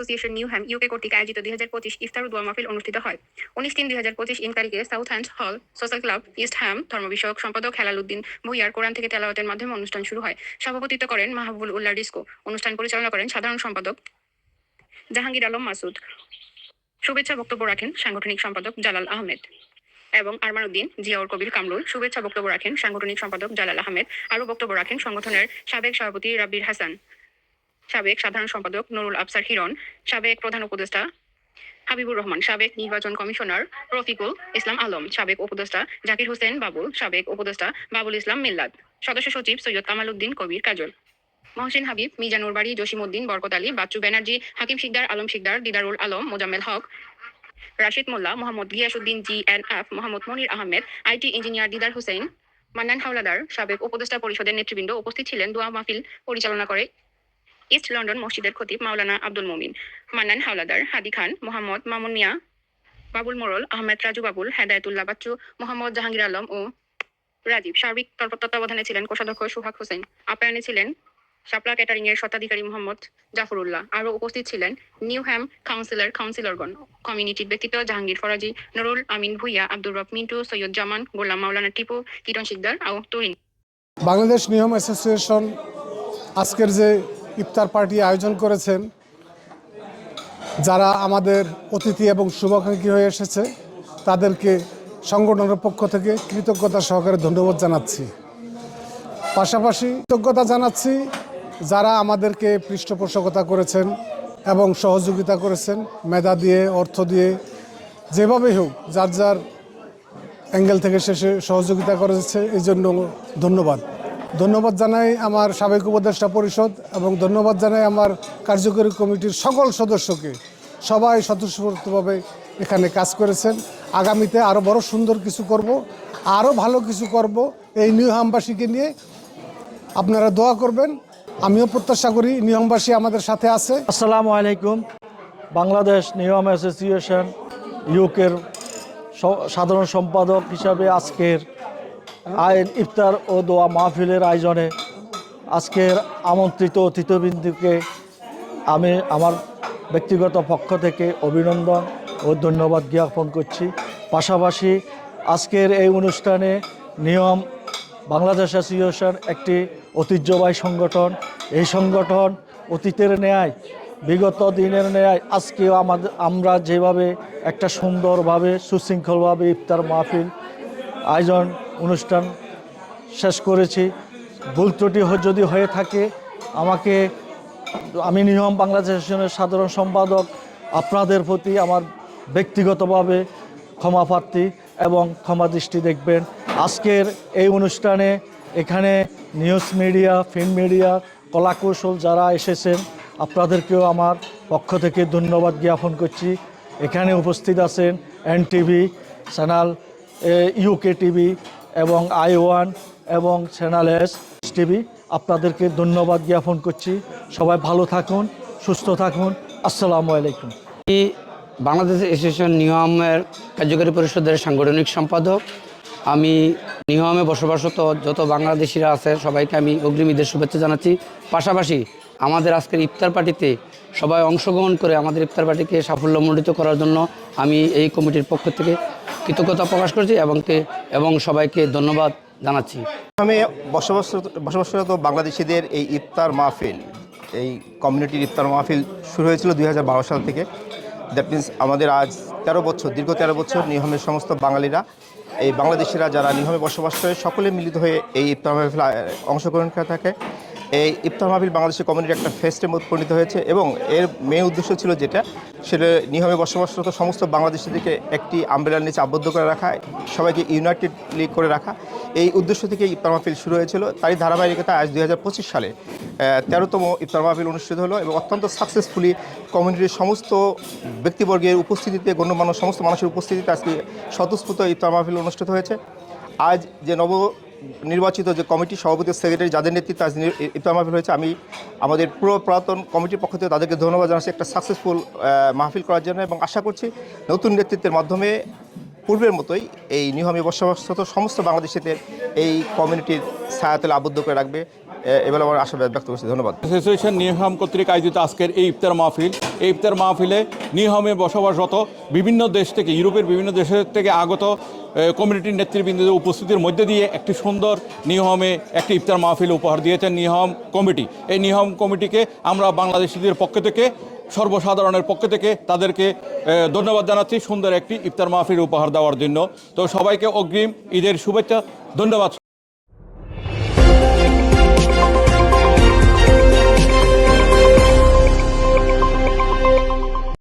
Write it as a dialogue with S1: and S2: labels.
S1: Association new হ্যাম UK কর্তৃক আয়োজিত 2025 ইফতার ও দোয়া মাহফিল অনুষ্ঠিত হয়। 19/3/2025 ইং তারিখে সাউথ হ্যান্ড হল সোশ্যাল ক্লাব ইস্ট হ্যাম ধর্ম বিষয়ক সম্পাদক হেলাল উদ্দিন ভুইয়ার কোরআন থেকে তেলাওয়াতের মাধ্যমে অনুষ্ঠান শুরু হয়। সভাপতিত্ব করেন মাহবুবুল উল্লাহ ডিস্কো। অনুষ্ঠান পরিচালনা করেন সাধারণ সম্পাদক জাহাঙ্গীর আলম মাসুদ। শুভেচ্ছা বক্তব্য রাখেন সাংগঠনিক সম্পাদক জালাল আহমেদ এবং আরমান উদ্দিন জিয়াউর কবির কামরুল। শুভেচ্ছা বক্তব্য রাখেন সাংগঠনিক সম্পাদক জালাল আহমেদ। আরও বক্তব্য রাখেন সংগঠনের সাবেক সভাপতি রাব্বির হাসান, সাবেক সাধারণ সম্পাদক নুরুল আফসার হিরণ, সাবেক প্রধান উপদেষ্টা হাবিবুর রহমান, সাবেক নির্বাচন কমিশনার রফিকুল ইসলাম আলম, সাবেক উপদেষ্টা জাকির হোসেন বাবুল, সাবেক উপদেষ্টা বাবুল ইসলাম মিল্লাদ, সদস্য সচিব সৈয়দ কামাল উদ্দিন কবির কাজল, Mohsin Habib, Mizanur Bari, Jasimuddin, Barkat Ali, Bachchu Banerjee, Hakim Sikdar, Alam Sikdar, Didarul Alam, Mozammel Haque, Rashid Molla, Mohammad Giasuddin GNF, Mohammad Monir Ahmed, IT engineer Didar Hossain, Mannan Howlader, সাবেক উপদেষ্টা পরিষদের নেতৃবৃন্দ উপস্থিত ছিলেন। দোয়া মাহফিল পরিচালনা করে ইস্ট লন্ডন মসজিদের খতিব মাওলানা আব্দুল মুমিন, মান্নান হাওলাদার, হাদি খান, মোহাম্মদ মামুন মিয়া, বাবুল মোরল, আহমেদ রাজু বাবুল, হেদায়েতুল্লাহ বাচ্চু, মোহাম্মদ জাহাঙ্গীর আলম ও রাজীব। সার্বিক তত্ত্বাবধানে ছিলেন কোষাধ্যক্ষ সুহাগ হোসেন। আপ্যায়নে ছিলেন শাপলা ক্যাটারিং এর স্বত্বাধিকারী মোহাম্মদ জাফরুল্লাহ। আরও উপস্থিত ছিলেন নিউ হ্যাম কাউন্সিলরগণ, কমিউনিটির ব্যক্তিত্ব জাহাঙ্গীর ফরাজি, নুরুল আমিন ভুইয়া, আব্দুর রব মিন্টু, সৈয়দ জামান, গোলাম মাওলানা টিপু, কিরণ শিকদার ও তুহিন।
S2: বাংলাদেশ নিয়ম অ্যাসোসিয়েশন আজকের যে ইফতার পার্টি আয়োজন করেছেন, যারা আমাদের অতিথি এবং শুভাকাঙ্ক্ষী হয়ে এসেছে তাদেরকে সংগঠনের পক্ষ থেকে কৃতজ্ঞতা সহকারে ধন্যবাদ জানাচ্ছি। পাশাপাশি কৃতজ্ঞতা জানাচ্ছি যারা আমাদেরকে পৃষ্ঠপোষকতা করেছেন এবং সহযোগিতা করেছেন, মেধা দিয়ে, অর্থ দিয়ে, যেভাবেই হোক যার যার অ্যাঙ্গেল থেকে শেষে সহযোগিতা করেছে, এই জন্য ধন্যবাদ জানাই আমার সাবেক উপদেষ্টা পরিষদ এবং ধন্যবাদ জানাই আমার কার্যকরী কমিটির সকল সদস্যকে। সবাই স্বতঃস্ফূর্তভাবে এখানে কাজ করেছেন। আগামীতে আরও বড় সুন্দর কিছু করব, আরও ভালো কিছু করব। এই নিউ হামবাসীকে নিয়ে আপনারা দোয়া করবেন। আমিও প্রত্যাশা করি নিয়মবাসী আমাদের সাথে আছে।
S3: আসসালামু আলাইকুম। বাংলাদেশ নিয়ম অ্যাসোসিয়েশন ইউকের সাধারণ সম্পাদক হিসাবে আজকের ইফতার ও দোয়া মাহফিলের আয়োজনে আজকের আমন্ত্রিত অতিথিবৃন্দকে আমি আমার ব্যক্তিগত পক্ষ থেকে অভিনন্দন ও ধন্যবাদ জ্ঞাপন করছি। পাশাপাশি আজকের এই অনুষ্ঠানে নিয়ম বাংলাদেশ অ্যাসোসিয়েশন একটি ঐতিহ্যবাহী সংগঠন। এই সংগঠন অতীতের ন্যায়, বিগত দিনের ন্যায় আজকেও আমরা যেভাবে একটা সুন্দরভাবে সুশৃঙ্খলভাবে ইফতার মাহফিল আয়োজন অনুষ্ঠান শেষ করেছি। ভুল ত্রুটি যদি হয়ে থাকে আমি নিয়ম বাংলাদেশ অ্যাসোসিয়েশনের সাধারণ সম্পাদক আপনাদের প্রতি আমার ব্যক্তিগতভাবে ক্ষমা প্রার্থী এবং ক্ষমা দৃষ্টি দেখবেন। আজকের এই অনুষ্ঠানে এখানে নিউজ মিডিয়া, ফিল্ম মিডিয়া, কলাকৌশল যারা এসেছেন আপনাদেরকেও আমার পক্ষ থেকে ধন্যবাদ জ্ঞাপন করছি। এখানে উপস্থিত আছেন NTV চ্যানেল, UK টিভি এবং I1 এবং চ্যানেল S টিভি, আপনাদেরকে ধন্যবাদ জ্ঞাপন করছি। সবাই ভালো থাকুন, সুস্থ থাকুন। আসসালামু আলাইকুম।
S4: বাংলাদেশ অ্যাসোসিয়েশন নিয়মের কার্যকরী পরিষদের সাংগঠনিক সম্পাদক। আমি নিয়মে বসবাসরত যত বাংলাদেশিরা আছে সবাইকে আমি অগ্রিম ঈদের শুভেচ্ছা জানাচ্ছি। পাশাপাশি আমাদের আজকের ইফতার পার্টিতে সবাই অংশগ্রহণ করে আমাদের ইফতার পার্টিকে সাফল্যমণ্ডিত করার জন্য আমি এই কমিটির পক্ষ থেকে কৃতজ্ঞতা প্রকাশ করছি এবং সবাইকে ধন্যবাদ জানাচ্ছি।
S5: আমি বসবাসরত বাংলাদেশিদের এই ইফতার মাহফিল, এই কমিউনিটির ইফতার মাহফিল শুরু হয়েছিল 2012 সাল থেকে। দ্যাট মিনস আমাদের আজ 13 বছর, দীর্ঘ 13 বছর নিহমের সমস্ত বাঙালিরা, এই বাংলাদেশিরা যারা নিহমে বসবাস করে সকলে মিলিত হয়ে এই ইফতার মাহফিল অংশগ্রহণ করে থাকে। এই ইফতার মাহফিল বাংলাদেশের কমিউনিটির একটা ফেস্টে পরিণত হয়েছে এবং এর মেন উদ্দেশ্য ছিল সেটা নিহমে বসবাসরত সমস্ত বাংলাদেশিদেরকে একটি আমব্রেলার নিচে আবদ্ধ করে রাখা, সবাইকে ইউনাইটেডলি করে রাখা। এই উদ্দেশ্য থেকে ইফতার মাহফিল শুরু হয়েছিল। তারই ধারাবাহিকতা আজ 2025 সালে 13তম ইফতার মাহফিল অনুষ্ঠিত হলো এবং অত্যন্ত সাকসেসফুলি কমিউনিটির সমস্ত ব্যক্তিবর্গের উপস্থিতিতে, গণ্যমান্য সমস্ত মানুষের উপস্থিতিতে আজকে স্বতঃস্ফূর্ত ইফতার মাহফিল অনুষ্ঠিত হয়েছে। আজ যে নির্বাচিত যে কমিটি সভাপতি, সেক্রেটারি, যাদের নেতৃত্বে আজ ইফতার মাহফিল হয়েছে, আমি আমাদের পুরাতন কমিটির পক্ষ থেকে তাদেরকে ধন্যবাদ জানাচ্ছি একটা সাকসেসফুল মাহফিল করার জন্য এবং আশা করছি নতুন নেতৃত্বের মাধ্যমে পূর্বের মতোই এই নিয়মে বসবাসরত সমস্ত বাংলাদেশিদের এই কমিউনিটির ছায়াতলে আবদ্ধ করে রাখবে এবার আমার আশা ব্যক্ত করছি। ধন্যবাদ।
S6: অ্যাসোসিয়েশন নিহাম কর্তৃক আয়োজিত আজকের এই ইফতার মাহফিল, এই ইফতার মাহফিলে নিহামে বসবাসরত বিভিন্ন দেশ থেকে, ইউরোপের বিভিন্ন দেশের থেকে আগত কমিউনিটির নেতৃবৃন্দদের উপস্থিতির মধ্যে দিয়ে একটি সুন্দর নিহমে একটি ইফতার মাহফিল উপহার দিয়েছেন নিহম কমিটি। এই নিহম কমিটিকে আমরা বাংলাদেশিদের পক্ষ থেকে, সর্বসাধারণের পক্ষ থেকে তাদেরকে ধন্যবাদ জানাচ্ছি সুন্দর একটি ইফতার মাহফিল উপহার দেওয়ার জন্য। তো সবাইকে অগ্রিম ঈদের শুভেচ্ছা, ধন্যবাদ।